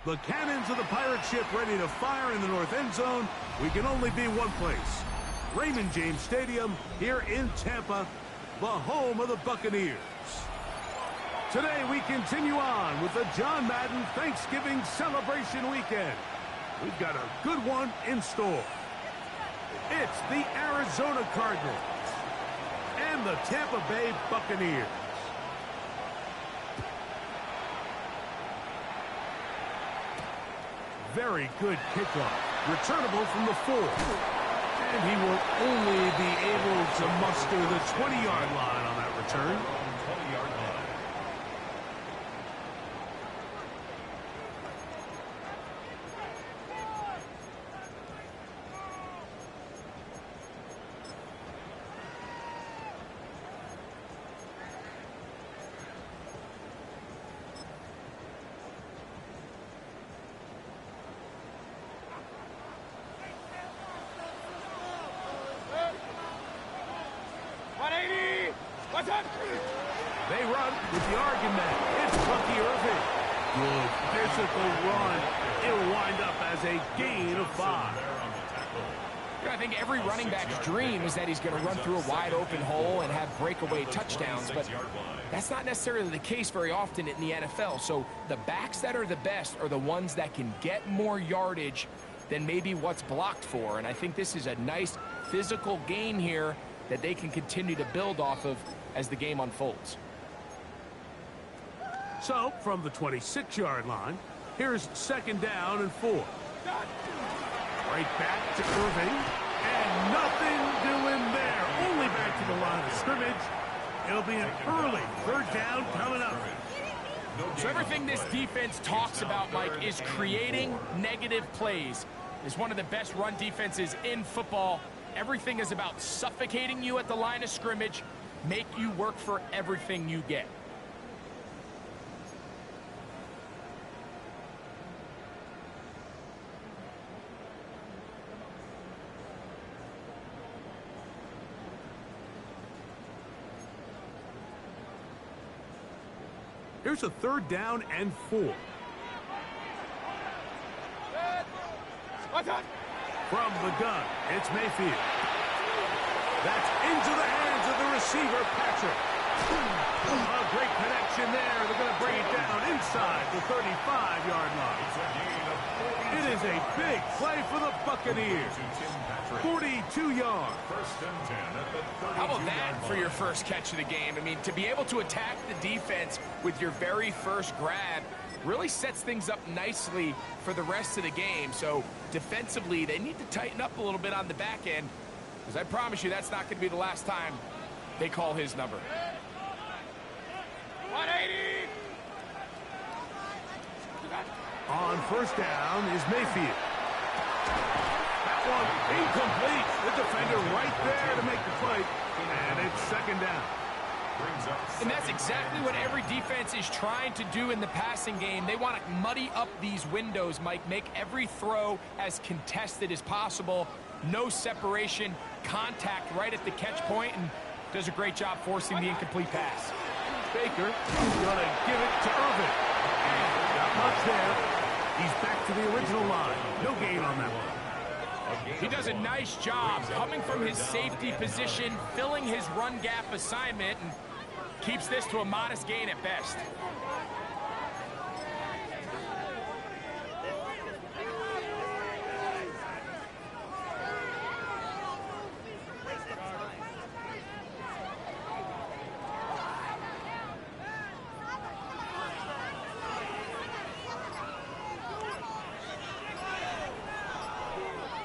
The cannons of the pirate ship ready to fire in the north end zone. We can only be one place. Raymond James Stadium here in Tampa, the home of the Buccaneers. Today we continue on with the John Madden Thanksgiving celebration weekend. We've got a good one in store. It's the Arizona Cardinals and the Tampa Bay Buccaneers. Very good kickoff. Returnable from the 4. And he will only be able to muster the 20-yard line on that return. 20-yard line. They run with the argument. It's Bucky Irving. Good physical run. It'll wind up as a gain of 5. I think every running back's dream is that he's going to run through a wide open hole and have breakaway touchdowns, but that's not necessarily the case very often in the NFL. So the backs that are the best are the ones that can get more yardage than maybe what's blocked for. And I think this is a nice physical gain here that they can continue to build off of as the game unfolds. So, from the 26-yard line, here's 2nd down and 4. Right back to Irving, and nothing doing there. Only back to the line of scrimmage. It'll be an early 3rd down coming up. So everything this defense talks about, Mike, is creating negative plays. It's one of the best run defenses in football. Everything is about suffocating you at the line of scrimmage, make you work for everything you get. Here's a 3rd down and 4. From the gun, it's Mayfield. That's into the hands of the receiver, Patrick. A great connection there. They're going to bring it down inside the 35-yard line. It is a big play for the Buccaneers. 42 yards. How about that for your first catch of the game? I mean, to be able to attack the defense with your very first grab really sets things up nicely for the rest of the game. So defensively, they need to tighten up a little bit on the back end, because I promise you that's not going to be the last time they call his number. 180. On 1st down is Mayfield. That one incomplete. The defender right there to make the play. And it's 2nd down. And that's exactly what every defense is trying to do in the passing game. They want to muddy up these windows, Mike, make every throw as contested as possible. No separation, contact right at the catch point, and does a great job forcing the incomplete pass. Baker going to give it to Irving. And not much there. He's back to the original line. No gain on that one. He does a nice job coming from his safety position, filling his run gap assignment, and keeps this to a modest gain at best.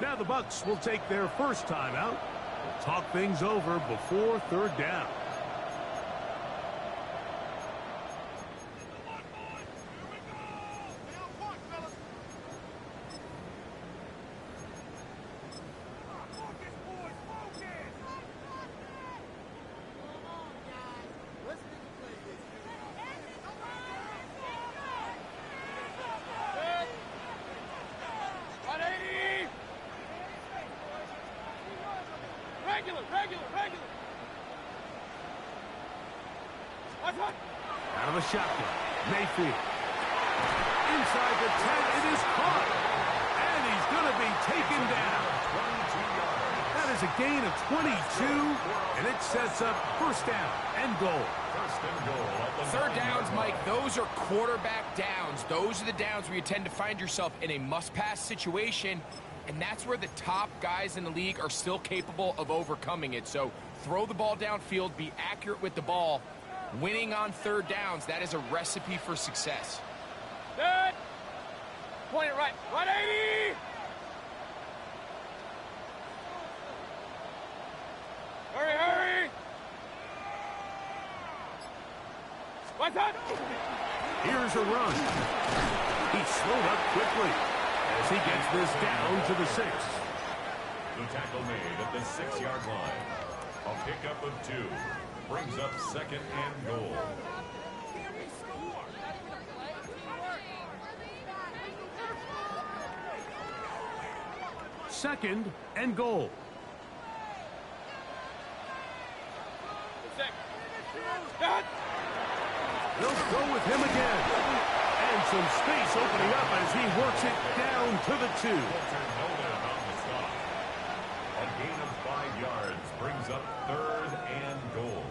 Now the Bucs will take their first timeout. Talk things over before 3rd down. Out of a shotgun. Mayfield. inside the 10. It is caught. And he's going to be taken down. That is a gain of 22, and it sets up first down and goal. Third downs, Mike, those are quarterback downs. Those are the downs where you tend to find yourself in a must-pass situation, and that's where the top guys in the league are still capable of overcoming it. So throw the ball downfield, be accurate with the ball. Winning on third downs, that is a recipe for success. Good. Point it right. 180. Hurry, hurry. What's up? Here's a run. He's slowed up quickly as he gets this down to the 6. The tackle made at the 6-yard line. A pickup of 2 brings up second and goal. Second and goal. They'll go with him again. And some space opening up as he works it down to the 2. A gain of 5 yards brings up third and goal.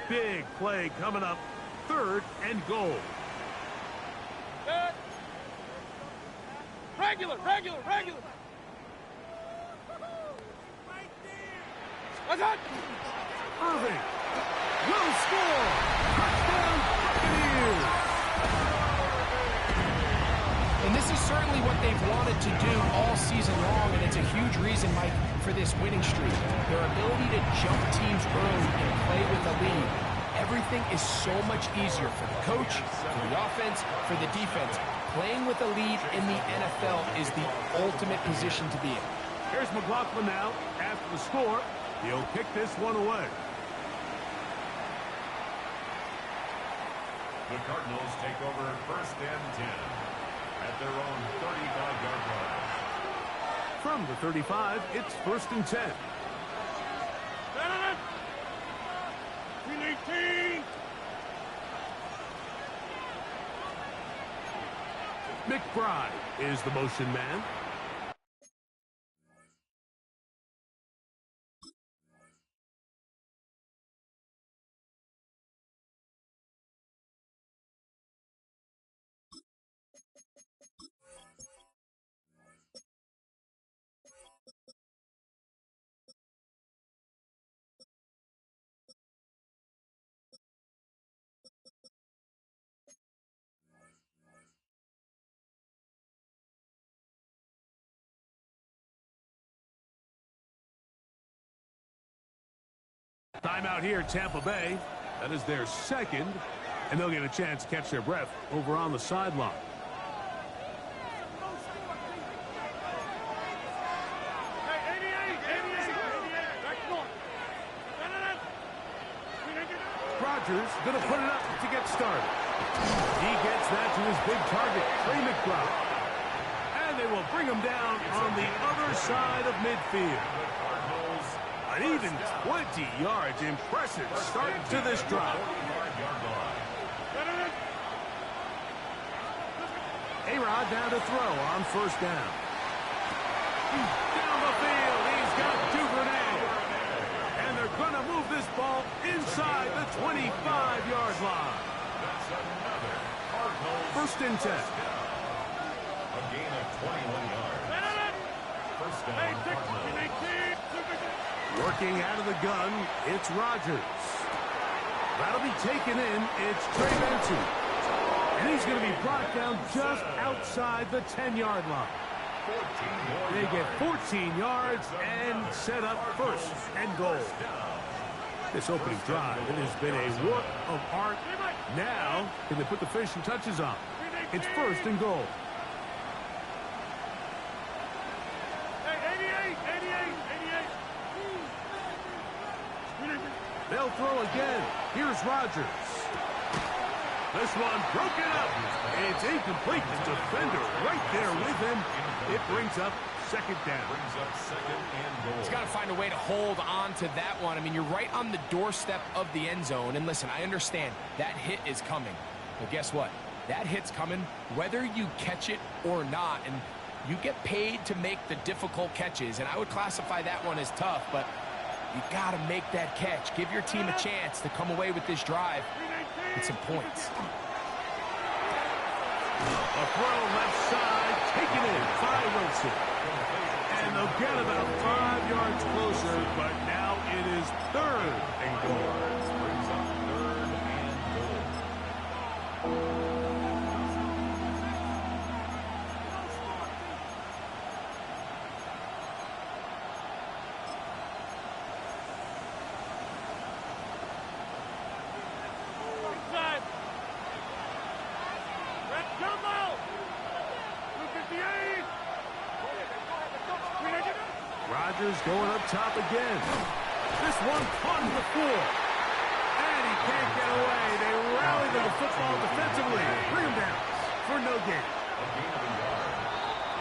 Big play coming up. Third and goal. Good. Regular. What's up? Irving will score. Touchdown Buccaneers. And this is certainly what they've wanted to do all season long, and it's a huge reason, Mike, for this winning streak. Their ability to jump teams early and play with a lead. Everything is so much easier for the coach, for the offense, for the defense. Playing with a lead in the NFL is the ultimate position to be in. Here's McLaughlin now. After the score, he'll kick this one away. The Cardinals take over first and 10 at their own 35-yard line. From the 35, it's first and 10. McBride is the motion man. Timeout here, Tampa Bay. That is their second, and they'll get a chance to catch their breath over on the sideline. Rodgers going to put it up to get started. He gets that to his big target, Trey McBride. And they will bring him down on the other side of midfield. An even 20 yards. Impressive start to this drive. A-Rod down to throw on first down. Down the field, he's got Duvernay. And they're going to move this ball inside the 25-yard line. First and 10. A gain of 21 yards. First down. Working out of the gun, it's Rodgers. That'll be taken in. It's Trey Benson. And he's going to be brought down just outside the 10-yard line. They get 14 yards and set up first and goal. This opening drive, it has been a work of art. Now, can they put the finishing touches on? It's first and goal. They'll throw again. Here's Rodgers. This one broken up. It's incomplete. The defender right there with him. It brings up second down. Brings up second and goal. He's got to find a way to hold on to that one. I mean, you're right on the doorstep of the end zone. And listen, I understand that hit is coming. But guess what? That hit's coming whether you catch it or not. And you get paid to make the difficult catches. And I would classify that one as tough, but you got to make that catch. Give your team a chance to come away with this drive with some points. A throw left side, taken in by Wilson. And they'll get about 5 yards closer, but now it is third and goal. Brings up third and goal. Inside. Red jumbo. 258. Rodgers going up top again. This one caught the floor. And he can't get away. They rally to the football defensively. Bring him down for no gain. A gain of a yard.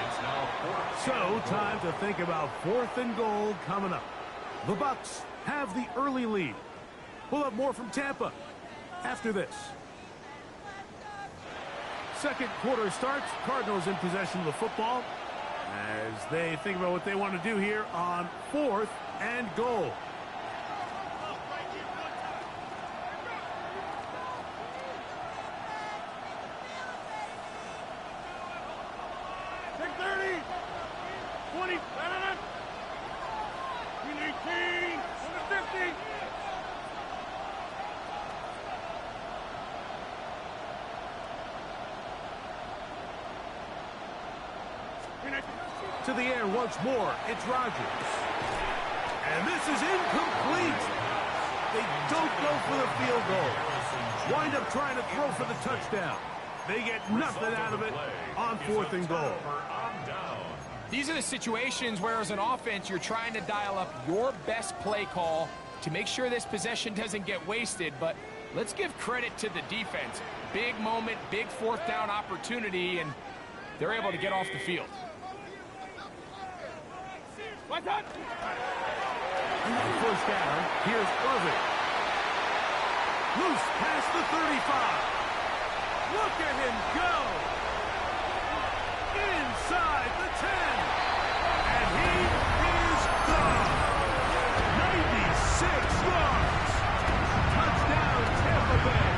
It's now fourth. So, time to think about 4th and goal coming up. The Bucs have the early lead. We'll have more from Tampa after this. Second quarter starts. Cardinals in possession of the football as they think about what they want to do here on 4th and goal. To the air once more, it's Rodgers. And this is incomplete. They don't go for the field goal. Wind up trying to throw for the touchdown. They get nothing out of it on 4th and goal. These are the situations where as an offense you're trying to dial up your best play call to make sure this possession doesn't get wasted, but let's give credit to the defense. Big moment, big 4th down opportunity, and they're able to get off the field. What's up? First down, here's Irving. Loose past the 35. Look at him go. Inside the 10. And he is gone. 96 yards. Touchdown, Tampa Bay.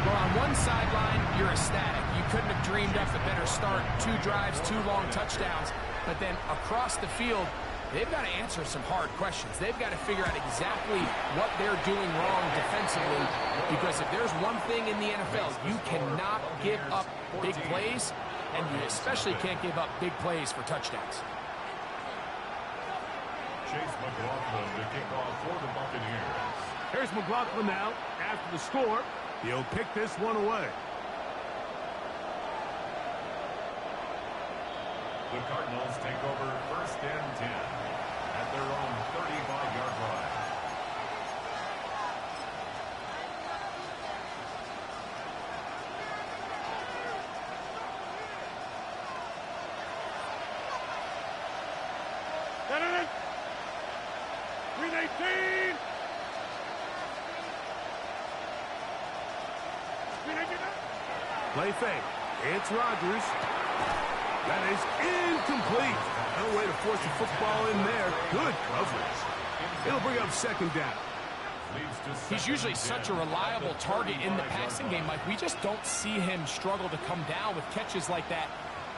Well, on one sideline, you're ecstatic. You couldn't have dreamed up a better start. 2 drives, 2 long touchdowns. But then across the field, they've got to answer some hard questions. They've got to figure out exactly what they're doing wrong defensively. Because if there's one thing in the NFL, you cannot give up big plays, and you especially can't give up big plays for touchdowns. Chase McLaughlin to kick off for the Buccaneers. Here's McLaughlin now after the score. He'll pick this one away. The Cardinals take over 1st and 10 at their own 35-yard line. Senator! 318! Play fake. It's Rodgers. That is incomplete. No way to force the football in there. Good coverage. It'll bring up 2nd down. He's usually such a reliable target in the passing game, Mike. We just don't see him struggle to come down with catches like that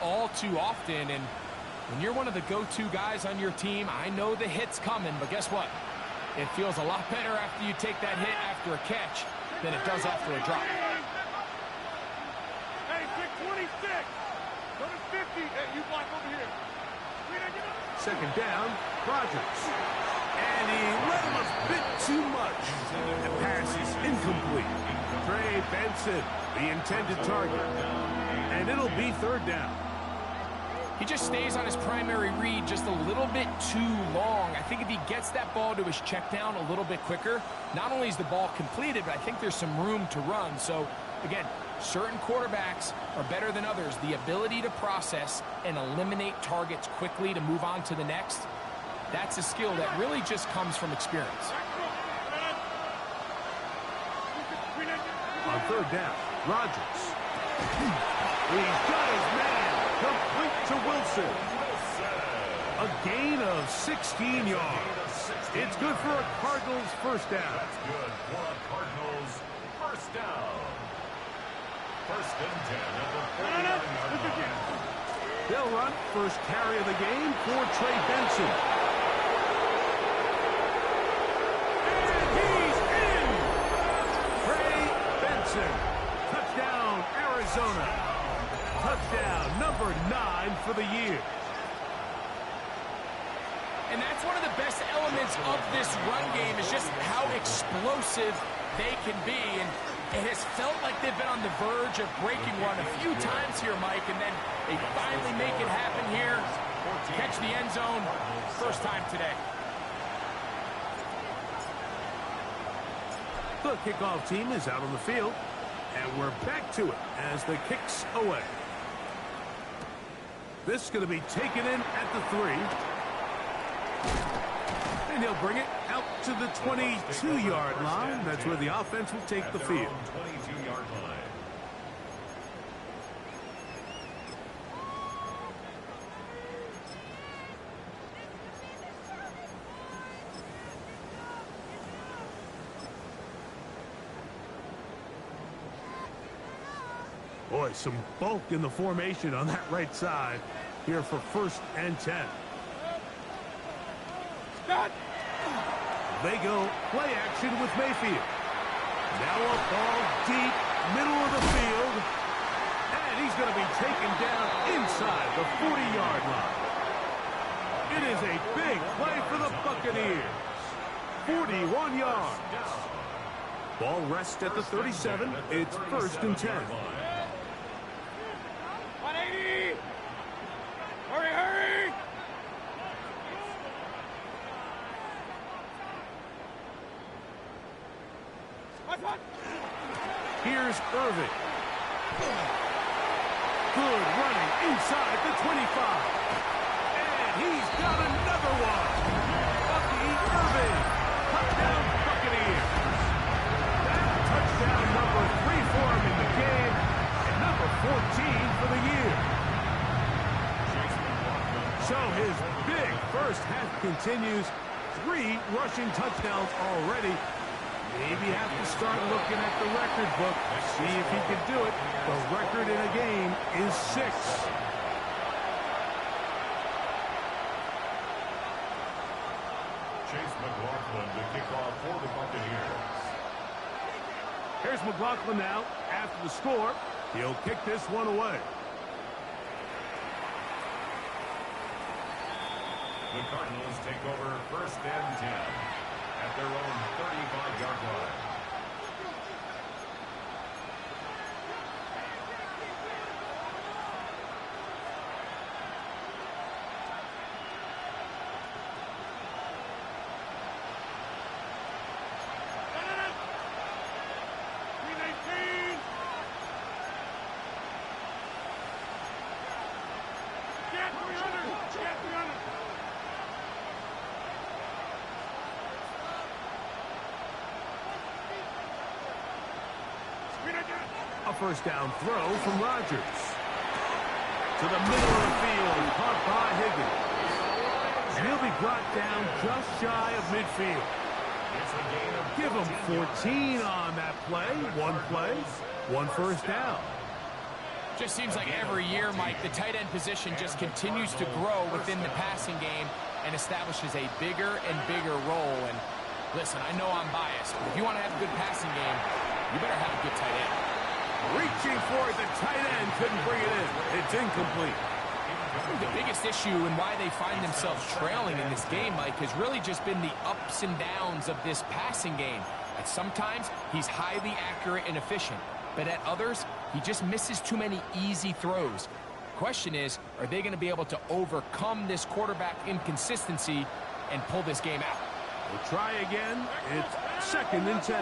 all too often. And when you're one of the go-to guys on your team, I know the hit's coming, but guess what? It feels a lot better after you take that hit after a catch than it does after a drop. Hey, 626! Go to 50! Hey, you block over here! 2nd down, Rodgers. And he let him a bit too much. The pass is incomplete. Trey Benson, the intended target. And it'll be 3rd down. He just stays on his primary read just a little bit too long. I think if he gets that ball to his check down a little bit quicker, not only is the ball completed, but I think there's some room to run. So, again, certain quarterbacks are better than others. The ability to process and eliminate targets quickly to move on to the next, that's a skill that really just comes from experience. On third down, Rodgers. He's got his man. Complete to Wilson. A gain of 16 yards. It's good for a Cardinals first down. That's good for a Cardinals first down. First and 10 at the 49-yard line. They'll run first carry of the game for Trey Benson. And he's in! Trey Benson. Touchdown, Arizona. Touchdown, number 9 for the year. And that's one of the best elements of this run game is just how explosive they can be. And it has felt like they've been on the verge of breaking one a few times here, Mike, and then they finally make it happen here. Catch the end zone, first time today. The kickoff team is out on the field, and we're back to it as the kick's away. This is going to be taken in at the 3. And he'll bring it out to the 22-yard line. That's where the offense will take the field. 22-yard line. Boy, some bulk in the formation on that right side here for first and 10. They go play action with Mayfield. Now a ball deep, middle of the field. And he's going to be taken down inside the 40-yard line. It is a big play for the Buccaneers. 41 yards. Ball rests at the 37. It's first and 10. 180! Hurry, hurry! Here's Irving. Good running inside the 25. And he's got another one. Bucky Irving. Touchdown Buccaneers. That touchdown number 3 for him in the game. And number 14 for the year. So his big first half continues. 3 rushing touchdowns already. Maybe have to start looking at the record book, see if he can do it. The record in a game is 6. Chase McLaughlin to kick off for the Buccaneers. Here's McLaughlin now after the score. He'll kick this one away. The Cardinals take over first and 10 at their own 35-yard line. A first down throw from Rodgers. To the middle of the field, caught by Higgins. And he'll be brought down just shy of midfield. Give him 14 on that play. 1 first down. Just seems like every year, Mike, the tight end position just continues to grow within the passing game and establishes a bigger and bigger role. And listen, I know I'm biased, but if you want to have a good passing game, you better have a good tight end. Reaching for it, the tight end couldn't bring it in. It's incomplete. I think the biggest issue and why they find themselves trailing in this game, Mike, has really just been the ups and downs of this passing game. At sometimes, he's highly accurate and efficient, but at others, he just misses too many easy throws. question is, are they going to be able to overcome this quarterback inconsistency and pull this game out? We'll try again. It's 2nd and 10.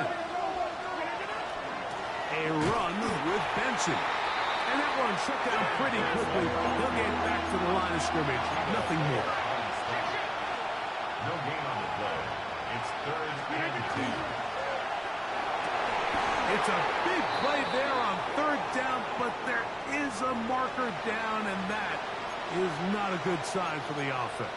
A run with Benson. And that one shut down pretty quickly. They'll get back to the line of scrimmage. Nothing more. No gain on the play. It's 3rd and 10. It's a big play there on 3rd down, but there is a marker down, and that is not a good sign for the offense.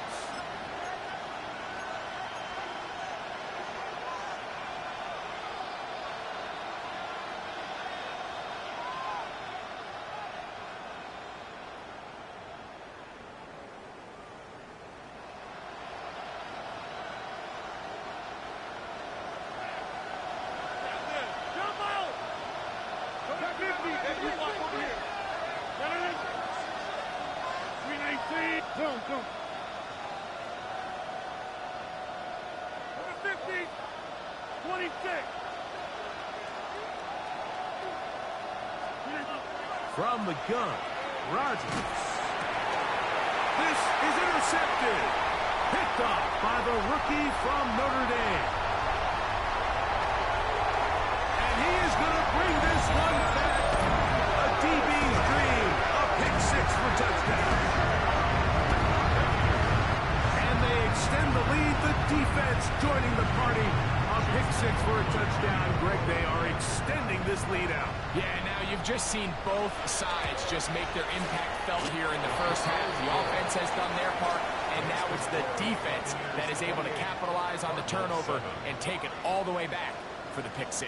Zone. Number 50, 26. From the gun, Rodgers. This is intercepted. Picked off by the rookie from Notre Dame. And he is going to bring this one back. A DB's dream. A pick 6 for touchdown. Extend the lead. The defense joining the party. A pick 6 for a touchdown. Greg, they are extending this lead out. Yeah, now you've just seen both sides just make their impact felt here in the first half. The offense has done their part, and now it's the defense that is able to capitalize on the turnover and take it all the way back for the pick 6.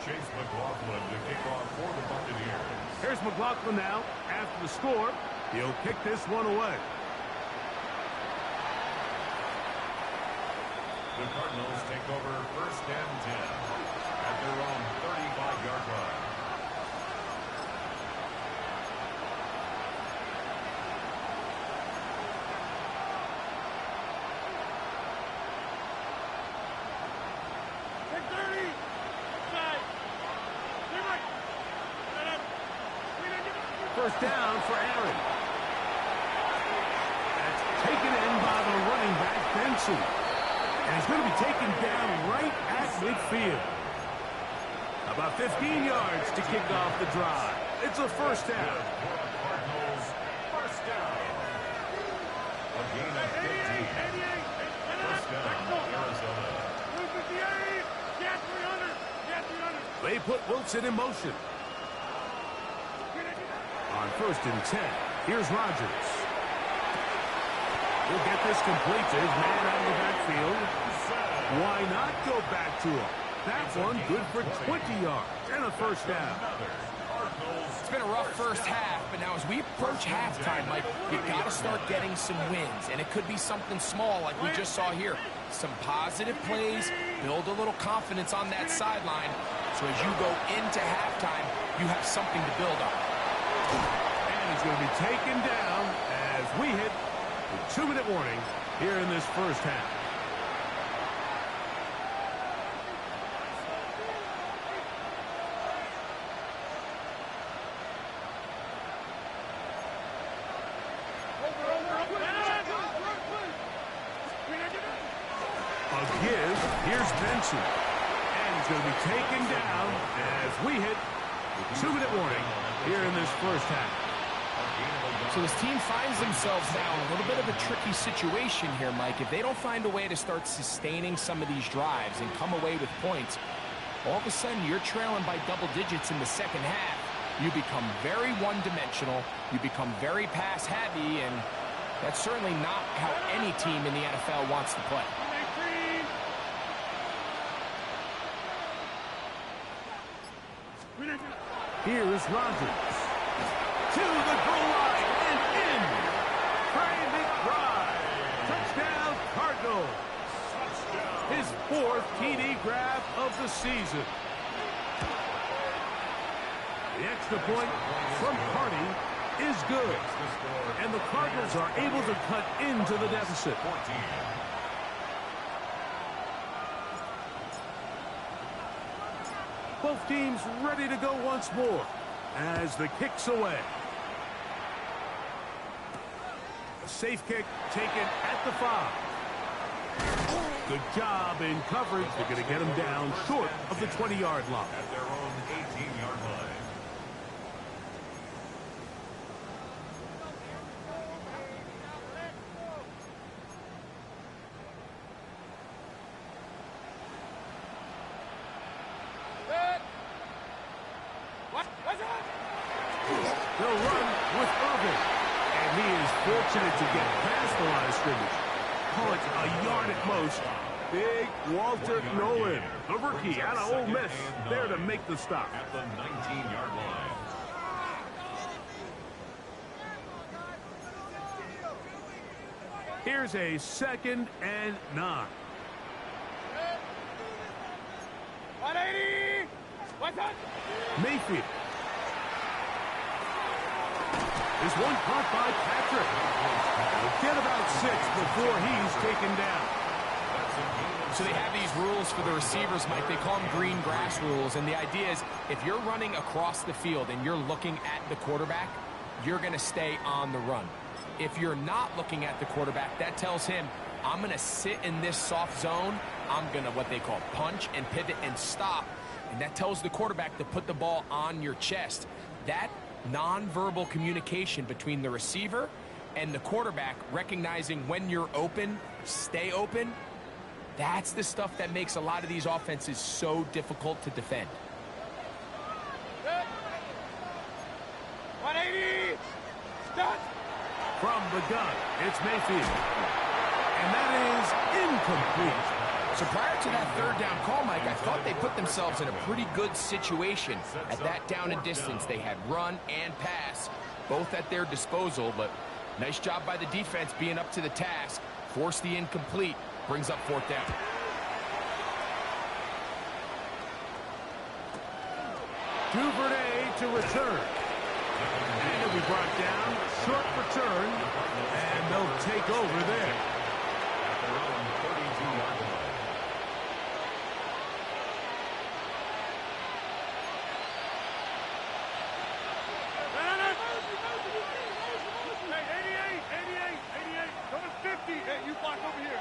Chase McLaughlin to kick off for the Buccaneers. Here's McLaughlin now. After the score, he'll kick this one away. The Cardinals take over 1st and 10 at their own 35-yard line. Take 30. Side. First down for Aaron. That's taken in by the running back, Benson. And he's going to be taken down right at midfield. About 15 yards to kick off the drive. It's a first down. Cardinals, first down. A gain of 15. First down, Arizona. They put Wilson in motion. On 1st and 10, here's Rodgers. He'll get this complete to his man out of the backfield. Why not go back to him? That one good for 20 yards and a first down. It's been a rough first half, but now as we approach halftime, Mike, you've got to start getting some wins, and it could be something small like we just saw here. Some positive plays, build a little confidence on that sideline, so as you go into halftime, you have something to build on. And he's going to be taken down as we hit the 2-minute warning here in this first half. A give. Here's Benson. And he's going to be taken down as we hit the 2-minute warning here in this first half. So this team finds themselves now in a little bit of a tricky situation here, Mike. If they don't find a way to start sustaining some of these drives and come away with points, all of a sudden you're trailing by double digits in the second half. You become very one-dimensional. You become very pass-heavy, and that's certainly not how any team in the NFL wants to play. Here's Rodgers. To the goal line and in. Trey McBride. Touchdown, Cardinals. His 4th TD grab of the season. The extra point from Carney is good. And the Cardinals are able to cut into the deficit. Both teams ready to go once more as the kick's away. safe kick taken at the 5. Good job in coverage. They're going to get him down short of the 20-yard line. At their own 18-yard line. They'll run with Irvin. And he is fortunate to get past the line of scrimmage. Call it a yard at most. Big Walter Nolan, the rookie out of Ole Miss, there to make the stop. At the 19-yard line. Here's a 2nd and 9. 180! What's up? Mayfield. This one caught by Patrick. We'll get about 6 before he's taken down. So they have these rules for the receivers, Mike. They call them green grass rules. And the idea is if you're running across the field and you're looking at the quarterback, you're going to stay on the run. If you're not looking at the quarterback, that tells him, I'm going to sit in this soft zone. I'm going to what they call punch and pivot and stop. And that tells the quarterback to put the ball on your chest. That nonverbal communication between the receiver and the quarterback, recognizing when you're open, stay open, that's the stuff that makes a lot of these offenses so difficult to defend. 180! Stop! From the gun, it's Mayfield. And that is incomplete. So prior to that 3rd down call, Mike, I thought they put themselves in a pretty good situation. At that down and distance, they had run and pass, both at their disposal, but nice job by the defense being up to the task. Forced the incomplete, brings up 4th down. Duvernay to return. And he'll be brought down, short return, and they'll take over there. At their own 32-yard line. Hey, 88! Go to 50! Hey, you block over here.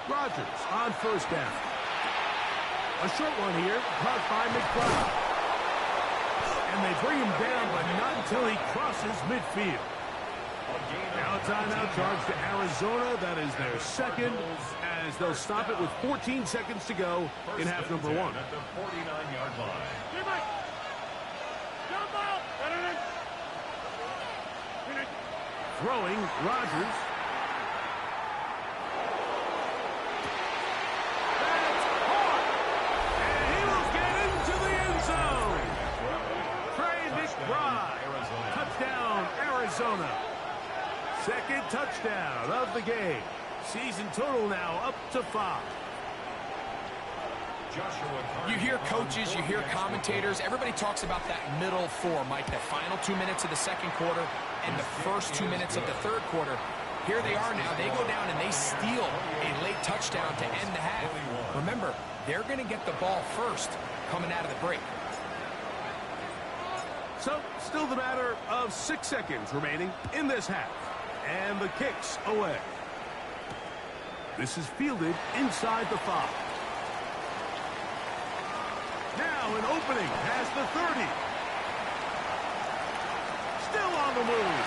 Rodgers on 1st down. A short one here, caught by McBride. And they bring him down, but not until he crosses midfield. Now a timeout charge to Arizona. That is their 2nd, as they'll stop it with 14 seconds to go in half number 1. At the 49-yard line. Throwing, Rodgers. That's caught! And he will get into the end zone! Trey McBride. Touchdown, Arizona. 2nd touchdown of the game. Season total now up to 5. You hear coaches, you hear commentators, everybody talks about that middle 4, Mike, the final 2 minutes of the 2nd quarter and the first 2 minutes of the 3rd quarter. Here they are now. They go down and they steal a late touchdown to end the half. Remember, they're going to get the ball first coming out of the break. So, still the matter of 6 seconds remaining in this half. And the kick's away. This is fielded inside the 5. Now an opening past the 30. Still on the move.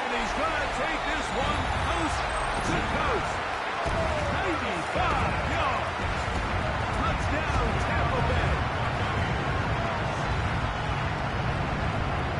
And he's going to take this one coast to coast. 95 yards. Touchdown, Tampa Bay.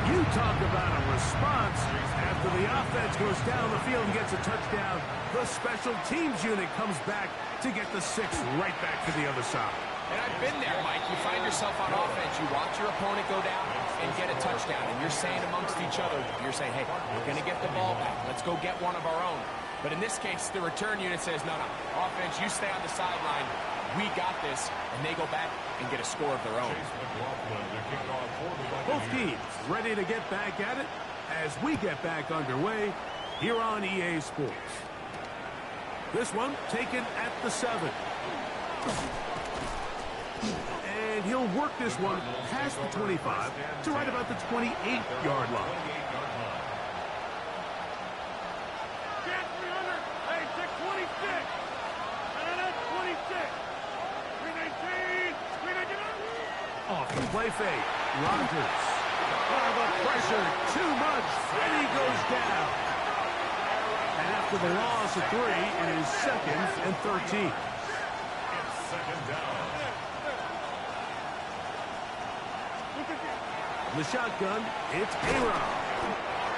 You talk about a response. After the offense goes down the field and gets a touchdown, the special teams unit comes back to get the 6 right back to the other side. And I've been there, Mike. You find yourself on offense. You watch your opponent go down and get a touchdown. And you're saying amongst each other, you're saying, hey, we're going to get the ball back. Let's go get one of our own. But in this case, the return unit says, no. Offense, you stay on the sideline. We got this. And they go back and get a score of their own. Both teams ready to get back at it as we get back underway here on EA Sports. This one taken at the 7. And he'll work this one past the 25 to right about the 28-yard line. Get 300. Hey, check 26. No, 26. 319. 319. Off the play fake. Rodgers. Oh, the pressure. Too much. And he goes down. And after the loss of 3, it is 2nd and 13. It's 2nd down. The shotgun, it's A-Rob.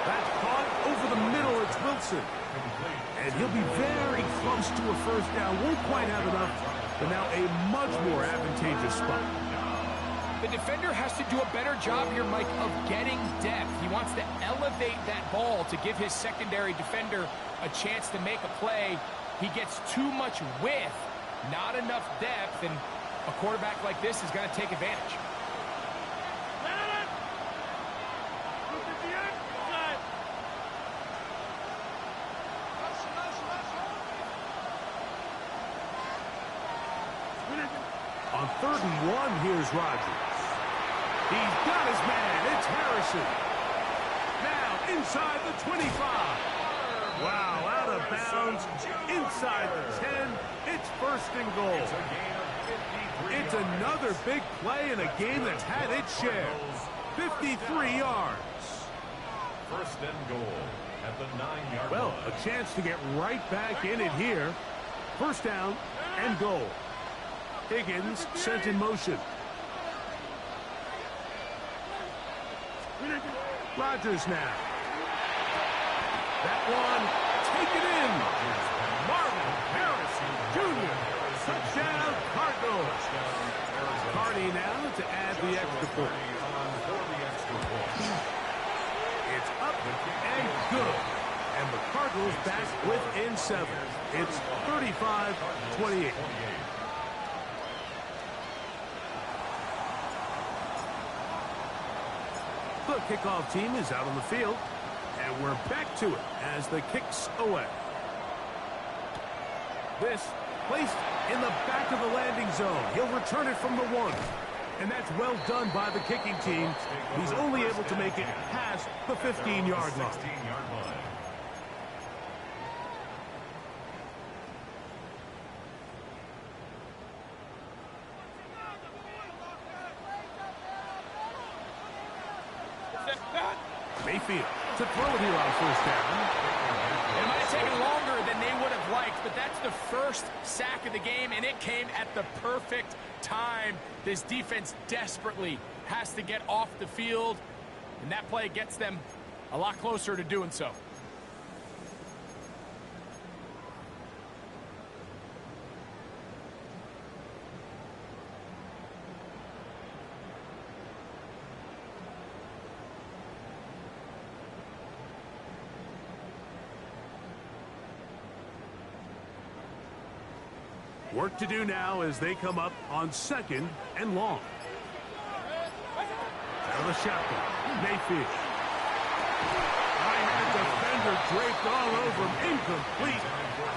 That's caught over the middle, it's Wilson. And he'll be very close to a first down. Won't quite have enough, but now a much more advantageous spot. The defender has to do a better job here, Mike, of getting depth. He wants to elevate that ball to give his secondary defender a chance to make a play. He gets too much width, not enough depth, and a quarterback like this is going to take advantage. On 3rd and 1, here's Rodgers. He's got his man. It's Harrison. Now inside the 25. Wow, out of bounds. Inside the 10. It's 1st and goal. It's another big play in a game that's had its share. 53 yards. 1st and goal at the 9-yard line. Well, a chance to get right back in it here. 1st down and goal. Higgins sent in motion. Rodgers now. That one taken in. Marvin Harrison Jr. Touchdown Cardinals. Cardi now to add the extra point. It's up and good. And the Cardinals back within 7. It's 35-28. The kickoff team is out on the field, and we're back to it as the kick's away. This placed in the back of the landing zone. He'll return it from the 1. And that's well done by the kicking team. He's only able to make it past the 15-yard line. Mayfield to throw it here on 1st down. It might have taken longer than they would have liked, but that's the first sack of the game, and it came at the perfect time. This defense desperately has to get off the field, and that play gets them a lot closer to doing so. Work to do now as they come up on 2nd and long. Out of the shotgun, Mayfield. High-headed defender draped all over him. Incomplete.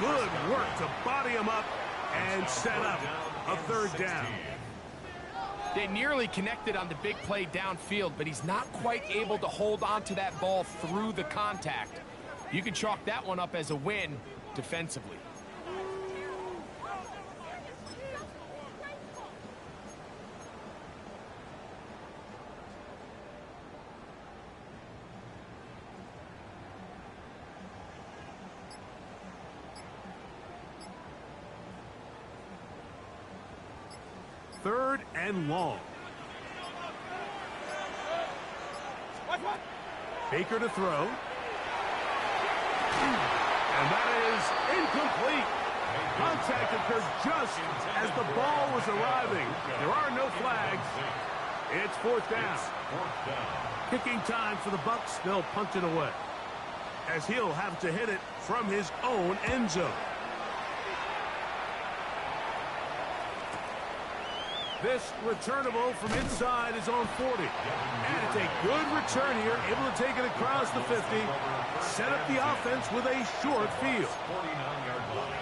Good work to body him up and set up a 3rd down. They nearly connected on the big play downfield, but he's not quite able to hold on to that ball through the contact. You can chalk that one up as a win defensively. Third and long. Baker to throw. And that is incomplete. Contact occurred just as the ball was arriving. There are no flags. It's 4th down. Kicking time for the Bucs. They'll punt it away, as he'll have to hit it from his own end zone. This returnable from inside is on 40. And it's a good return here, able to take it across the 50. Set up the offense with a short field. 49-yard line.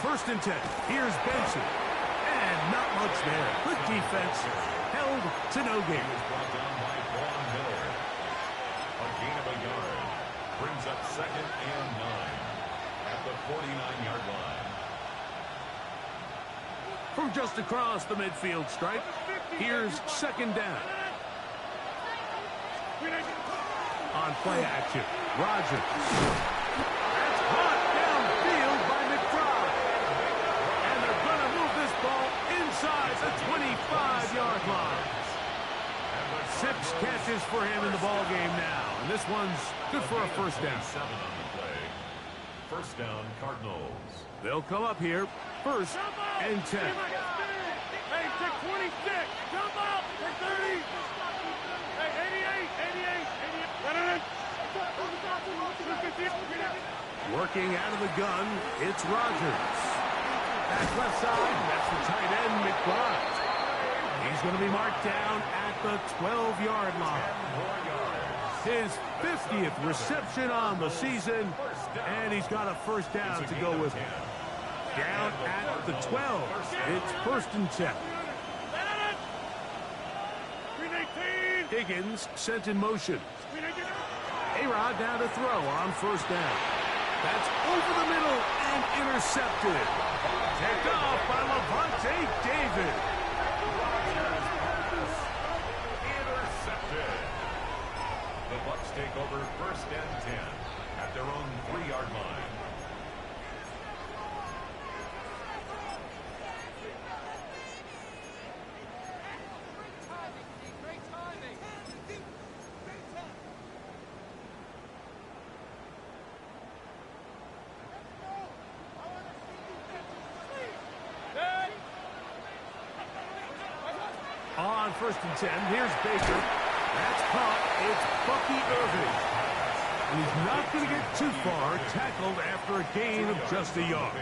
First and 10. Here's Benson. And not much there. Good defense. Held to no gain. Brought down by Vaughn Miller. A gain of a yard. Brings up second and 9 at the 49-yard line. From just across the midfield stripe, here's second down. On play action, Rogers. That's caught downfield by McBride. And they're going to move this ball inside the 25-yard line. 6 catches for him in the ball game now. And this one's good for a first down. 7 on the play. First down, Cardinals. They'll come up here, first and 10. Hey, take 26. Jump up. Take 30. Hey, 88. Working out of the gun, it's Rogers. Back left side, that's the tight end, McBride. He's going to be marked down at the 12-yard line. His 50th reception on the season, and he's got a first down to go with him. Down at the 12. It's first and 10. Higgins sent in motion. A-Rod now to throw on first down. That's over the middle and intercepted. Picked off by Levante David. Intercepted. The Bucs take over first and 10 at their own 3-yard line. On first and 10, here's Baker. That's caught. It's Bucky Irving. And he's not going to get too far, tackled after a gain of just a yard.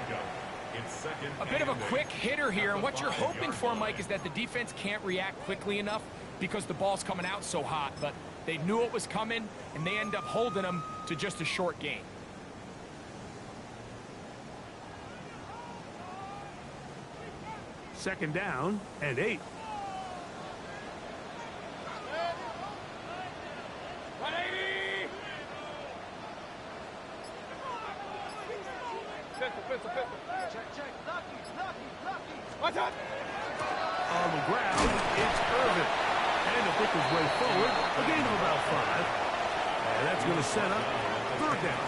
A bit of a quick hitter here, and what you're hoping for, Mike, is that the defense can't react quickly enough because the ball's coming out so hot. But they knew it was coming, and they end up holding them to just a short gain. Second down and 8. On the ground, it's Irvin. And to pick his way forward, a gain of about 5. And that's going to set up third down.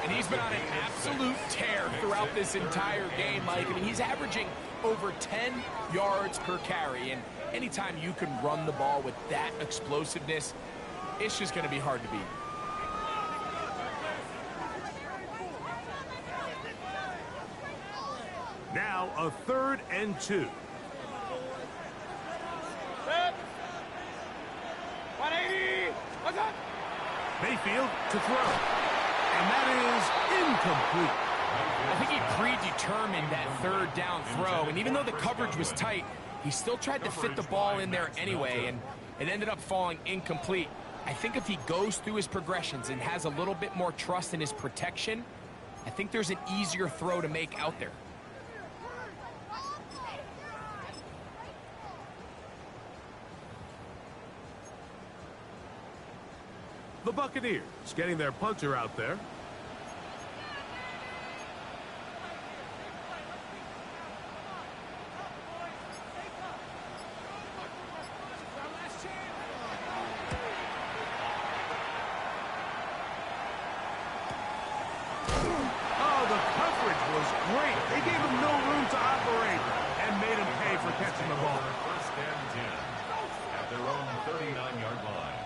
And he's been on an absolute tear throughout this entire game, Mike. I mean, he's averaging over 10 yards per carry. And anytime you can run the ball with that explosiveness, it's just going to be hard to beat. Now a third and 2. Mayfield to throw. And that is incomplete. I think he predetermined that third down throw, and even though the coverage was tight, he still tried to fit the ball in there anyway, and it ended up falling incomplete. I think if he goes through his progressions and has a little bit more trust in his protection, I think there's an easier throw to make out there. The Buccaneers getting their punter out there. Oh, the coverage was great. They gave him no room to operate and made him pay for catching the ball. First and 10 at their own 39-yard line.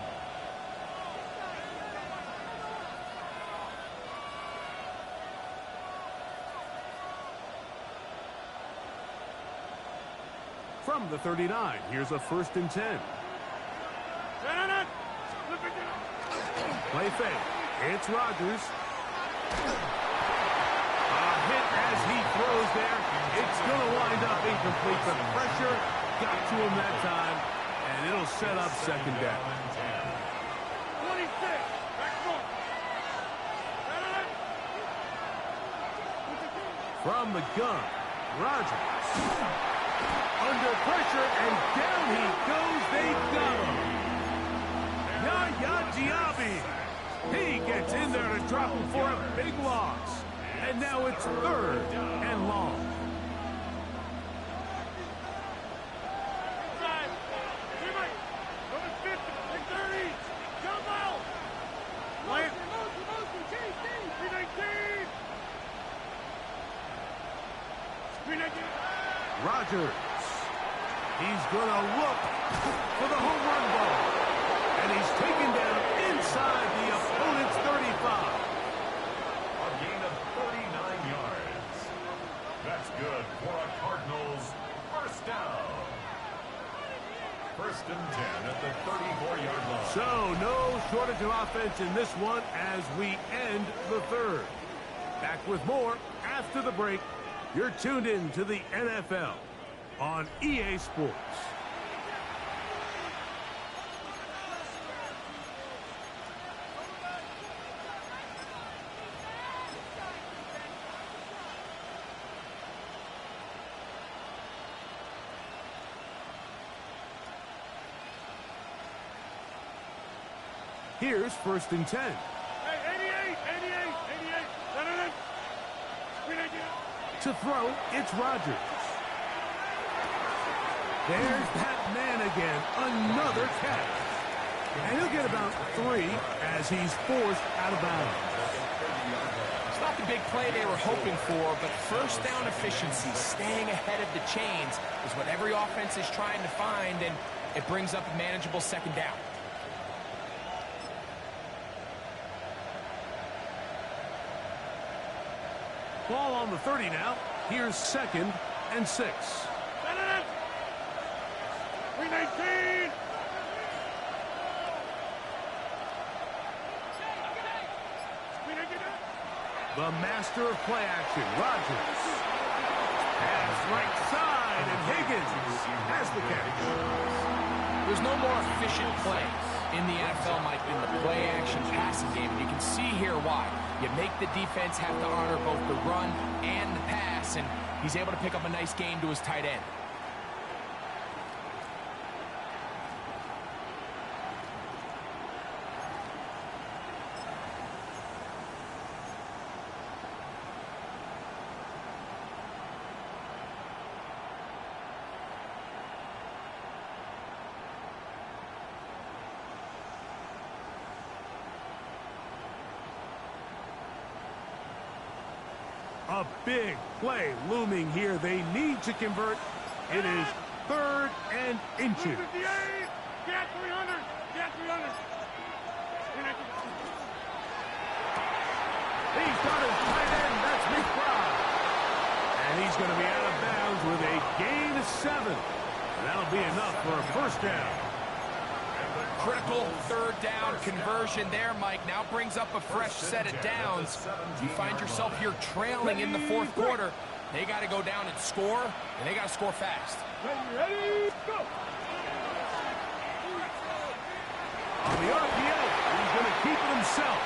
From the 39, here's a first and 10. Play fake. It's Rogers. A hit as he throws there. It's going to wind up incomplete. The pressure got to him that time, and it'll set up second down. 26. From the gun, Rodgers. Under pressure, and down he goes. They got him. Yaya Diaby. He gets in there to drop him for a big loss. And now it's 3rd and long. Rodgers. He's going to look for the home run ball. And he's taken down inside the opponent's 35. A gain of 39 yards. That's good for a Cardinals first down. 1st and 10 at the 34-yard line. So no shortage of offense in this one as we end the 3rd. Back with more after the break. You're tuned in to the NFL on EA Sports. Here's 1st and 10. Hey, 88. To throw, it's Rodgers. There's that man again, another catch. And he'll get about 3 as he's forced out of bounds. It's not the big play they were hoping for, but first down efficiency, staying ahead of the chains, is what every offense is trying to find, and it brings up a manageable 2nd down. Ball on the 30 now. Here's 2nd and 6. 319. The master of play action, Rodgers. Pass right side, and Higgins has the catch. There's no more efficient play in the NFL, Mike, than the play-action passing game. And you can see here why. You make the defense have to honor both the run and the pass, and he's able to pick up a nice gain to his tight end. A big play looming here. They need to convert. It is 3rd and inches. Get 300. He's got his tight end. That's McBride. And he's going to be out of bounds with a gain of 7. And that'll be enough for a 1st down. Critical 3rd down conversion there, Mike. Now brings up a fresh set of downs. You find yourself here trailing in the 4th quarter. They got to go down and score, and they got to score fast. Ready, go. On the RPO, he's going to keep it himself.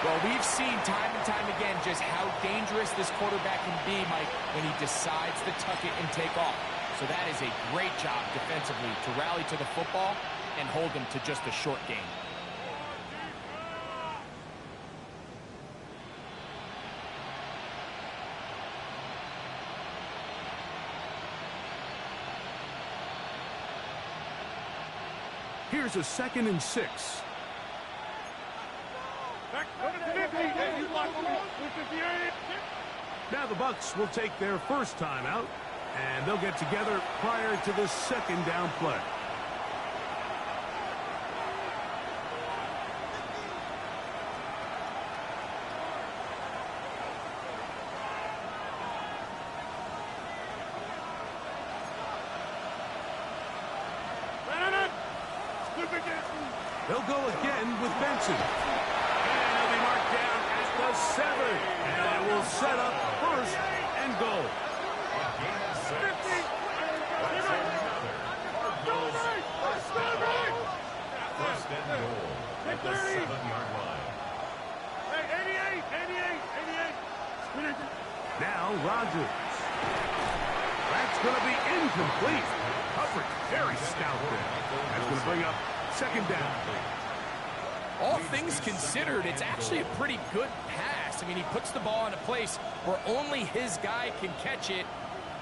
Well, we've seen time and time again just how dangerous this quarterback can be, Mike, when he decides to tuck it and take off. So that is a great job defensively to rally to the football and hold him to just a short gain. Here's a 2nd and 6. Now the Bucs will take their 1st time out, and they'll get together prior to the 2nd down play. They'll go again with Benson. And he'll be marked down at the 7. And it will set up 1st and goal. A gain of 6. That's another Cardinals first down. 1st and goal at the 7-yard line. Hey, 88. Now Rodgers. That's going to be incomplete. Coverage very stout there. That's going to bring up second down. All things considered, it's actually a pretty good pass. I mean, he puts the ball in a place where only his guy can catch it.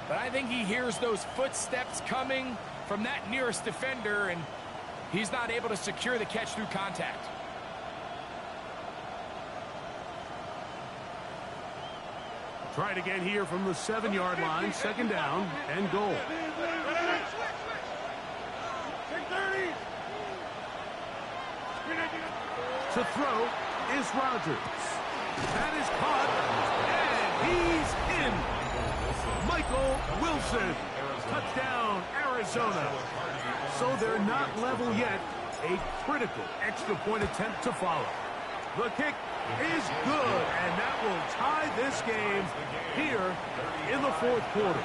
But I think he hears those footsteps coming from that nearest defender, and he's not able to secure the catch through contact. Try to get here from the 7-yard line, second down and goal. To throw is Rodgers. That is caught, and he's in. Michael Wilson. Touchdown, Arizona. So they're not level yet. A critical extra point attempt to follow. The kick is good, and that will tie this game here in the fourth quarter.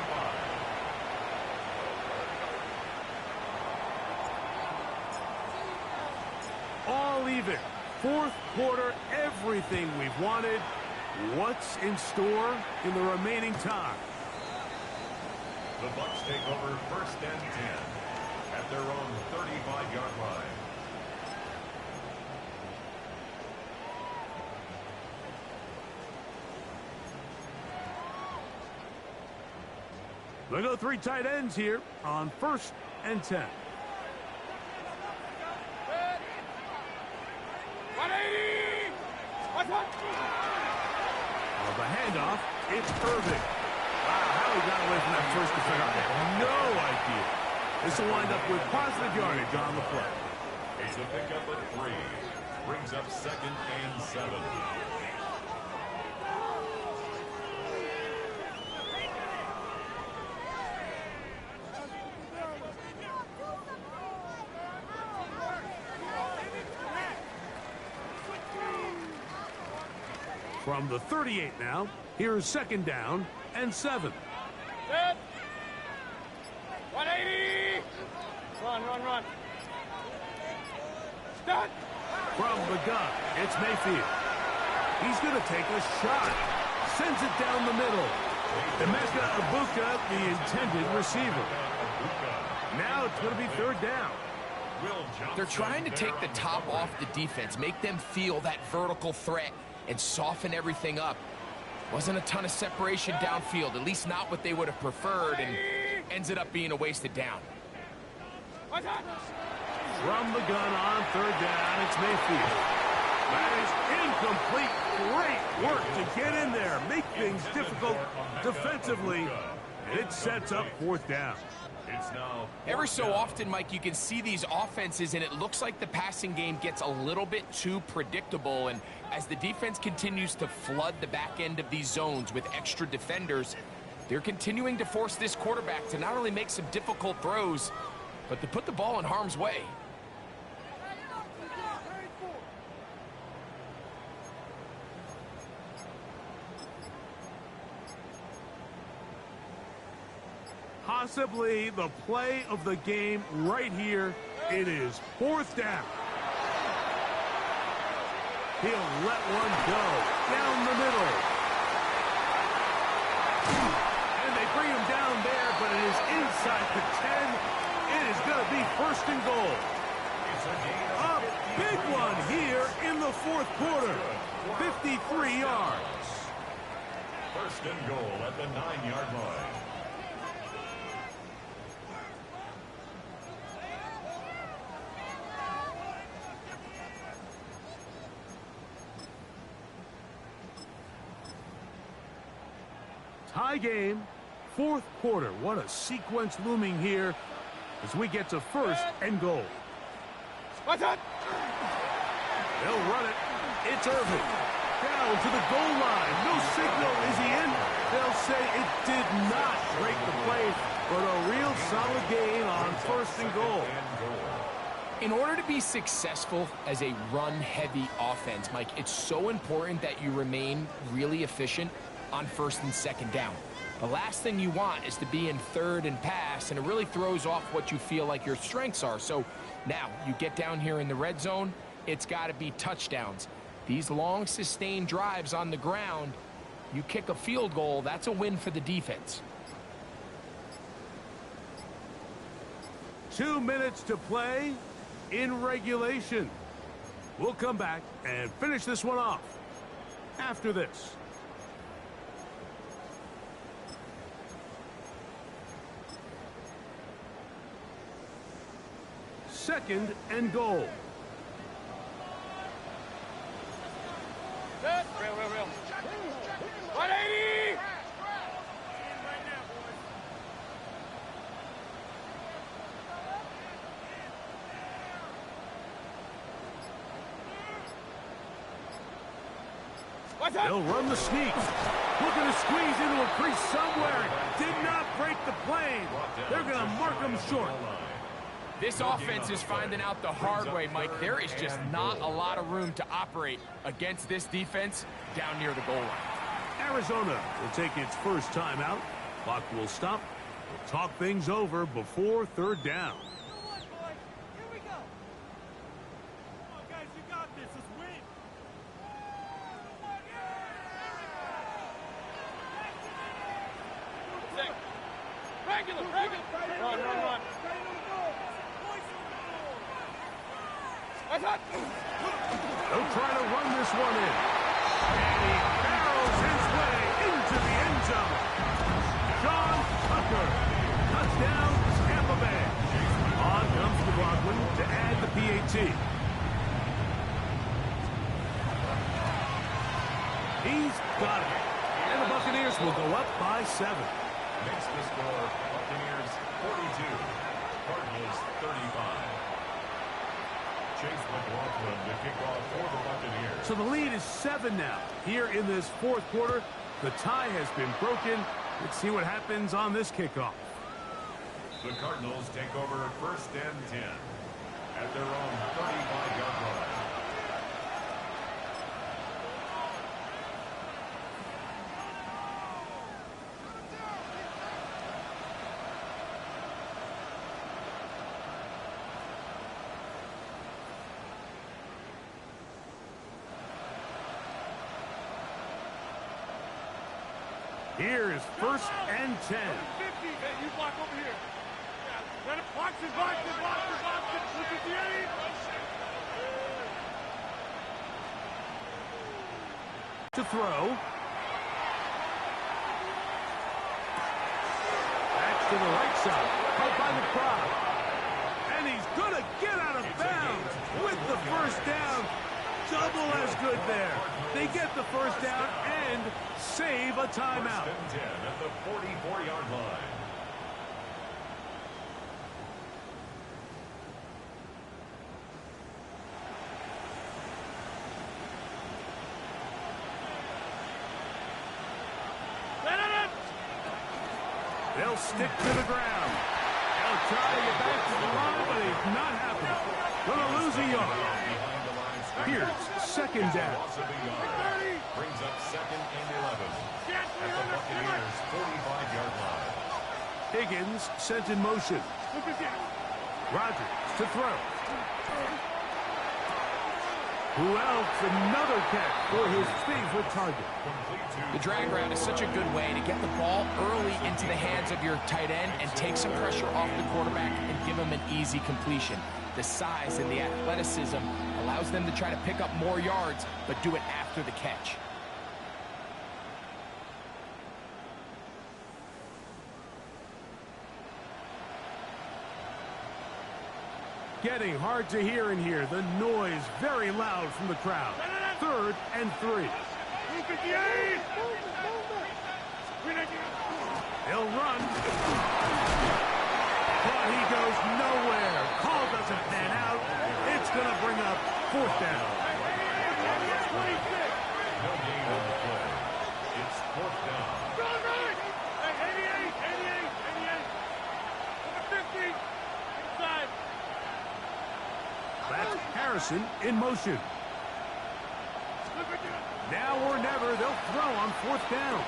All even. Fourth quarter, everything we've wanted. What's in store in the remaining time? The Bucs take over first and 10 at their own 35-yard line. They go 3 tight ends here on first and 10. 180! On the handoff, it's Irving. Wow, how he got away from that first defender, I have no idea. This will wind up with positive yardage on the play. It's a pickup at 3. Brings up second and 7. From the 38 now, here's second down and 7. Set. 180! Run. Start! From the gun, it's Mayfield. He's going to take a shot. Sends it down the middle. Emeka Egbuka, the intended receiver. Now it's going to be third down. They're trying to take the top off the defense, make them feel that vertical threat, and soften everything up. Wasn't a ton of separation downfield, at least not what they would have preferred, and ends it up being a wasted down. From the gun on third down, it's Mayfield. That is incomplete. Great work to get in there, make things difficult defensively. It sets up fourth down. It's now Every so often, Mike, you can see these offenses, and it looks like the passing game gets a little bit too predictable. And as the defense continues to flood the back end of these zones with extra defenders, they're continuing to force this quarterback to not only make some difficult throws, but to put the ball in harm's way. Possibly the play of the game right here. It is fourth down. He'll let one go down the middle. And they bring him down there, but it is inside the 10. It is going to be first and goal. A big one here in the fourth quarter. 53 yards. first and goal at the 9-yard line. Tie game, fourth quarter. What a sequence looming here as we get to first and goal. What's that? They'll run it. It's Irving. Down to the goal line. No signal. Is he in? They'll say it did not break the play, but a real solid gain on first and goal. In order to be successful as a run-heavy offense, Mike, it's so important that you remain really efficient on first and second down. The last thing you want is to be in third and pass, and it really throws off what you feel like your strengths are. So now you get down here in the red zone, it's got to be touchdowns. These long sustained drives on the ground, You kick a field goal, that's a win for the defense. 2 minutes to play in regulation. We'll come back and finish this one off after this. Second and goal. Real. 180! They'll run the sneak. Looking to squeeze into a crease somewhere. Did not break the plane. They're going to mark them short. This offense is finding out the hard way, Mike. There is just not a lot of room to operate against this defense down near the goal line. Arizona will take its first timeout. Clock will stop. We'll talk things over before third down. Run. They'll try to run this one in. And he barrels his way into the end zone. Sean Tucker. Touchdown, Tampa Bay. On comes McLaughlin to add the PAT. He's got it. And the Buccaneers will go up by 7. Makes the score Buccaneers 42, Cardinals 35. Chase McLaughlin to kick off for the Buccaneers. So the lead is 7 now. Here in this fourth quarter, the tie has been broken. Let's see what happens on this kickoff. The Cardinals take over first and 10 at their own 35-yard line. Here is first and 10. 50. Hey, you block over here. Yeah. Let him box it. Look at the 8. To throw. Back to the right side. Help by the crowd. And he's going to get out of bounds with the first down. Double as good there. They get the first down and save a timeout. First and 10 at the 44-yard line. They'll stick to the ground. They'll try to get back to the line, but it's not happening. Going to lose a yard. Here's second down. Brings up second and 11 at the Buccaneers 45-yard line. Higgins sent in motion. Rodgers to throw. Who else? Another catch for his favorite target. The drag route is such a good way to get the ball early into the hands of your tight end and take some pressure off the quarterback and give him an easy completion. The size and the athleticism allows them to try to pick up more yards, but do it after the catch. Getting hard to hear in here. The noise very loud from the crowd. Third and 3. He'll run. But he goes nowhere. Call doesn't pan out. It's going to bring up fourth down. No gain on the play. It's fourth down. 88. Inside. That's Harrison in motion. Now or never, they'll throw on fourth down.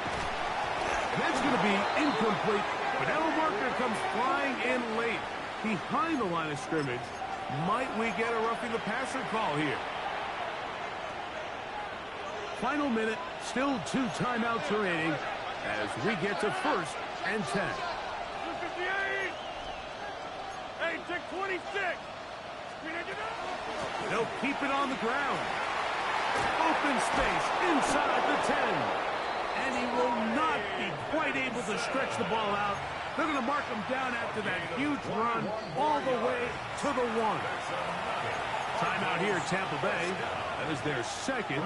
And that's going to be incomplete. But now a marker comes flying in late. Behind the line of scrimmage. Might we get a roughing the passer call here? final minute, still 2 timeouts remaining as we get to 1st and 10. 258. Hey, take 26. They'll keep it on the ground. Open space inside the 10. And he will not be quite able to stretch the ball out. They're going to mark him down after that huge run all the way to the 1. Timeout here, Tampa Bay. That is their second.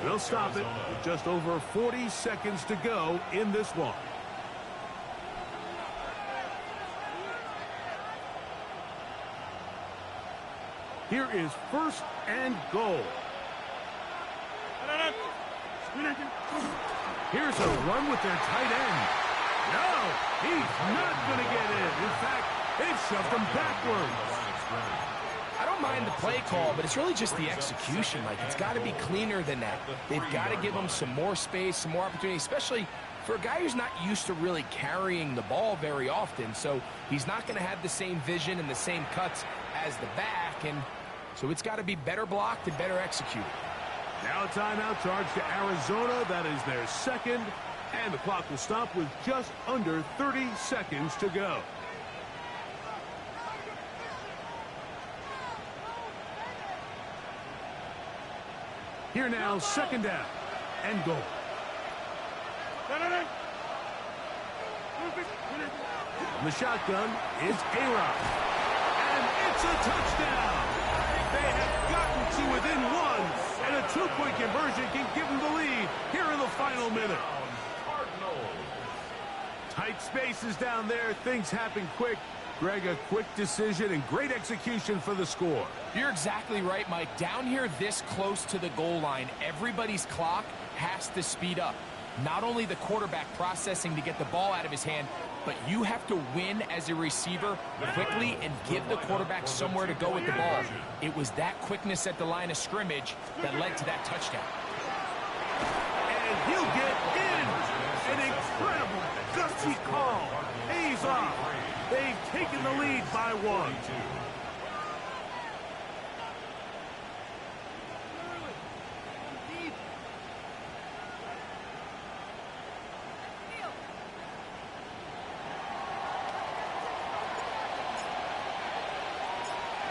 They'll stop it with just over 40 seconds to go in this one. Here is 1st and goal. Here's a run with their tight end. No, he's not going to get in. In fact, they've shoved him backwards. I don't mind the play call, but it's really just the execution. Like, it's got to be cleaner than that. They've got to give him some more space, some more opportunity, especially for a guy who's not used to really carrying the ball very often. So he's not going to have the same vision and the same cuts as the back, and so it's got to be better blocked and better executed. Now a timeout charge to Arizona. That is their second, and the clock will stop with just under 30 seconds to go. Here now, 2nd down and goal. And the shotgun is A-Rod. And it's a touchdown. They have gotten to within 1, and a 2-point conversion can give them the lead here in the final minute. Tight spaces down there. Things happen quick. Greg, a quick decision and great execution for the score. You're exactly right, Mike. Down here this close to the goal line, everybody's clock has to speed up. Not only the quarterback processing to get the ball out of his hand, but you have to win as a receiver quickly and give the quarterback somewhere to go with the ball. It was that quickness at the line of scrimmage that led to that touchdown. And he'll get in. An incredible, gutsy call. Pays off. They've taken the lead by 1.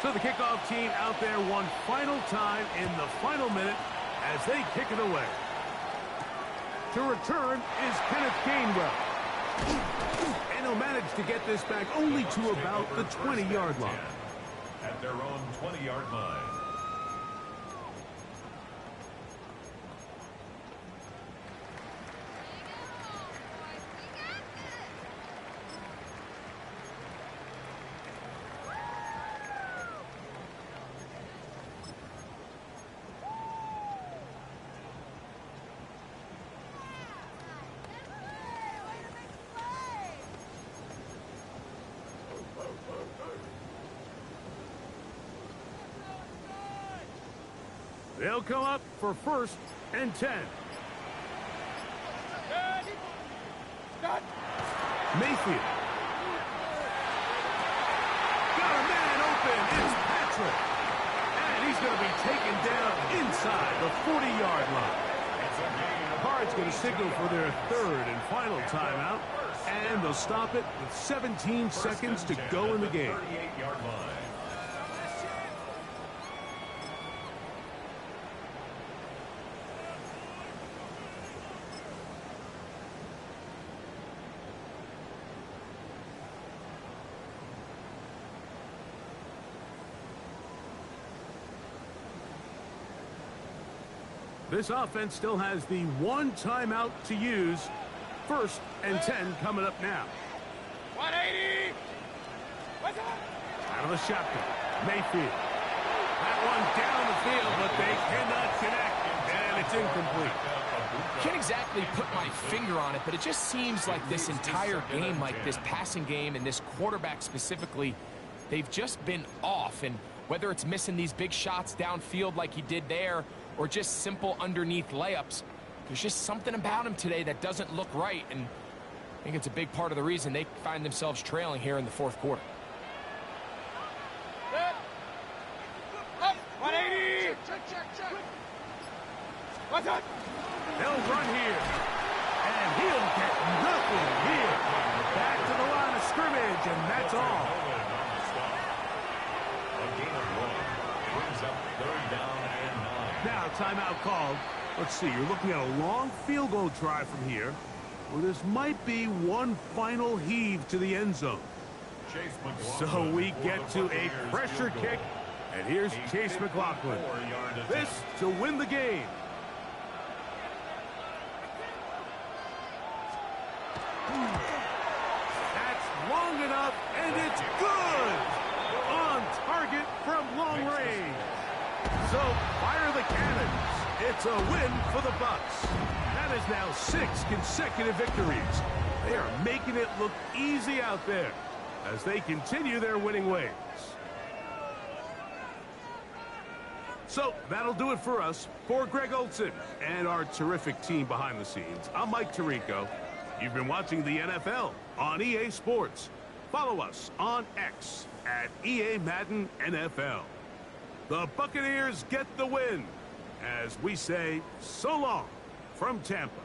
So the kickoff team out there one final time in the final minute as they kick it away. To return is Kenneth Gainwell. And he'll manage to get this back only to about the 20-yard line. At their own 20-yard line. They'll come up for 1st and 10. Mayfield. Got a man open. It's Patrick. And he's going to be taken down inside the 40-yard line. Cards going to signal for their 3rd and final timeout. And they'll stop it with 17 seconds to go in the game. 38-yard line. This offense still has the 1 timeout to use. 1st and 10 coming up now. 180. What's up? Out of the shotgun. Mayfield. That one down the field, but they cannot connect, and it's incomplete. Can't exactly put my finger on it, but it just seems like this entire game, like this passing game and this quarterback specifically, they've just been off. And whether it's missing these big shots downfield like he did there, or just simple underneath layups, there's just something about him today that doesn't look right, and I think it's a big part of the reason they find themselves trailing here in the 4th quarter. 180. Watch out! They'll run here. And he'll get nothing here. Back to the line of scrimmage, and that's all. A gain of 1 brings up 3rd down and 9. Now, timeout called. Let's see, you're looking at a long field goal try from here. Well, this might be one final heave to the end zone. Chase McLaughlin So we for get the to a Buccaneers pressure field goal. kick, and here's A Chase McLaughlin. 54-yard attempt. This to win the game. That's long enough, and it's good! On target from long range. So, fire the cannons. It's a win for the Bucs. That is now 6 consecutive victories. They are making it look easy out there as they continue their winning ways. So, that'll do it for us. For Greg Olson and our terrific team behind the scenes, I'm Mike Tirico. You've been watching the NFL on EA Sports. Follow us on X at EA Madden NFL. The Buccaneers get the win as we say so long from Tampa.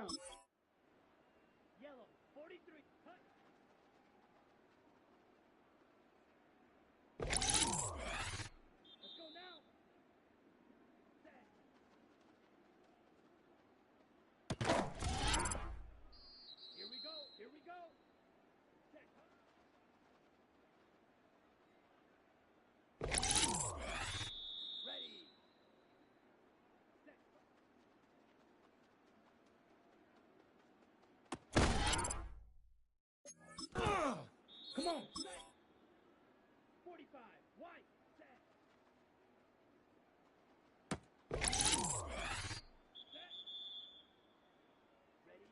Down. Yellow, 43. Cut. Let's go now. Set. Here we go. Here we go. Set. Ready. Set. Come on. Set. 45. White. Set. Set. Ready.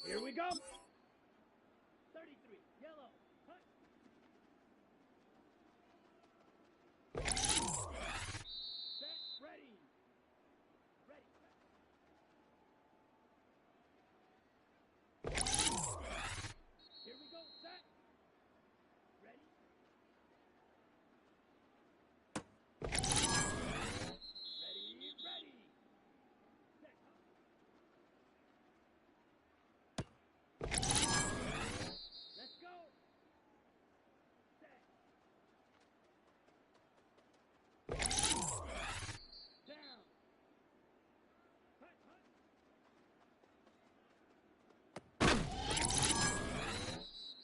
Here we go. 33. Yellow. Cut. Set. Ready. Ready. Here we go. Set. Ready. Ready. Ready. Set. Let's go. Set. Down. Hut, hut.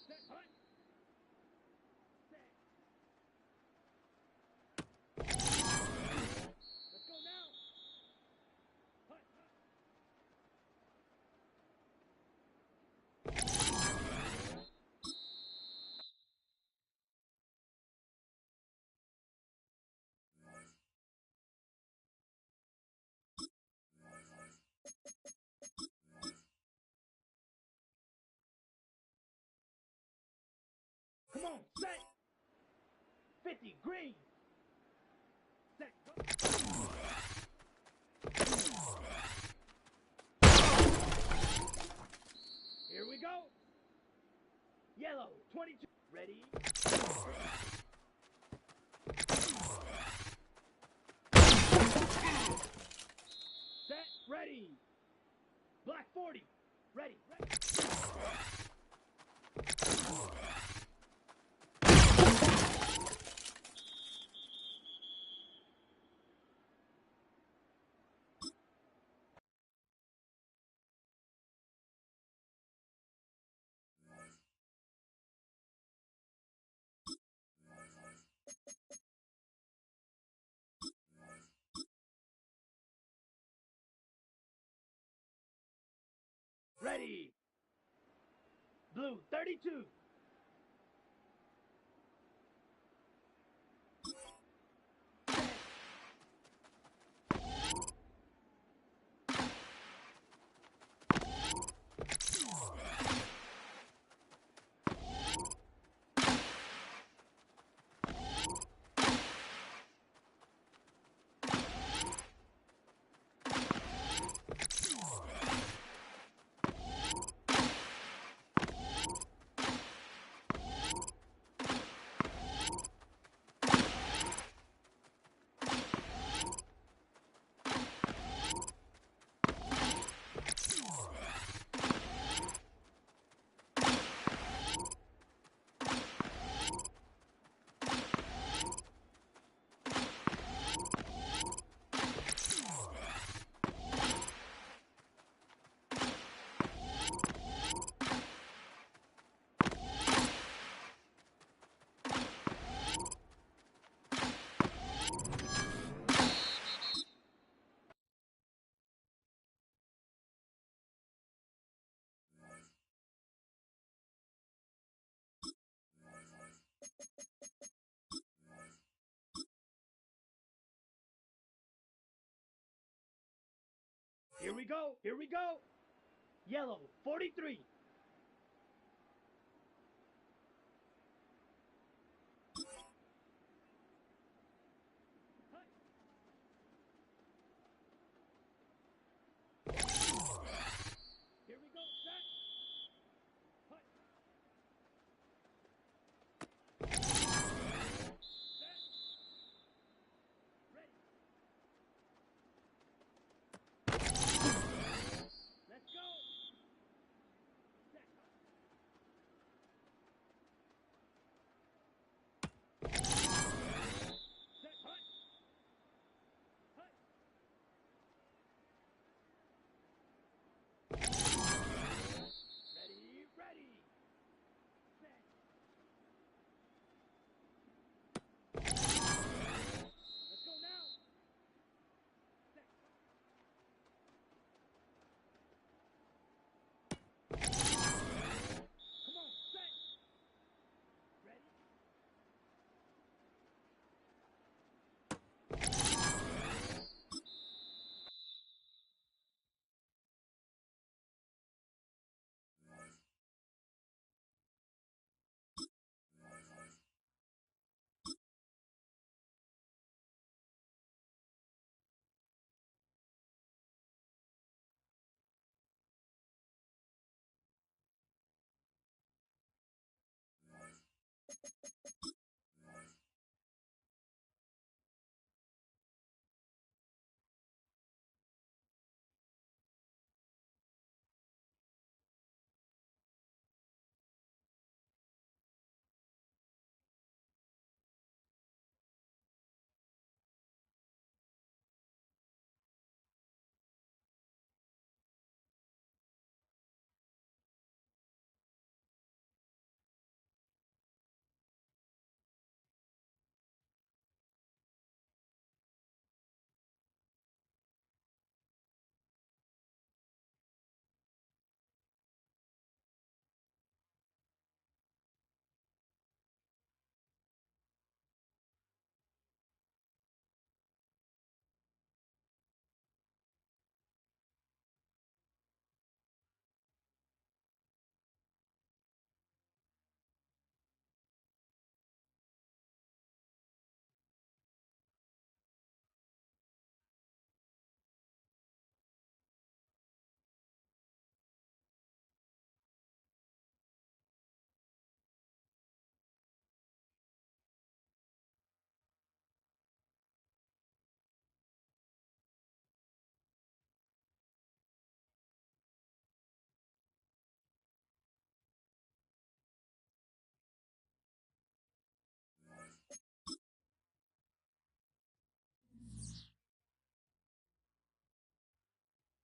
Set, hut. Set. Let's go now. Hut, hut. Come on, set. 50, green. Set. Go. Here we go. Yellow, 22. Ready. Set, ready. Black 40. Ready. Ready. Ready. Blue 32. Here we go. Here we go. Yellow 43.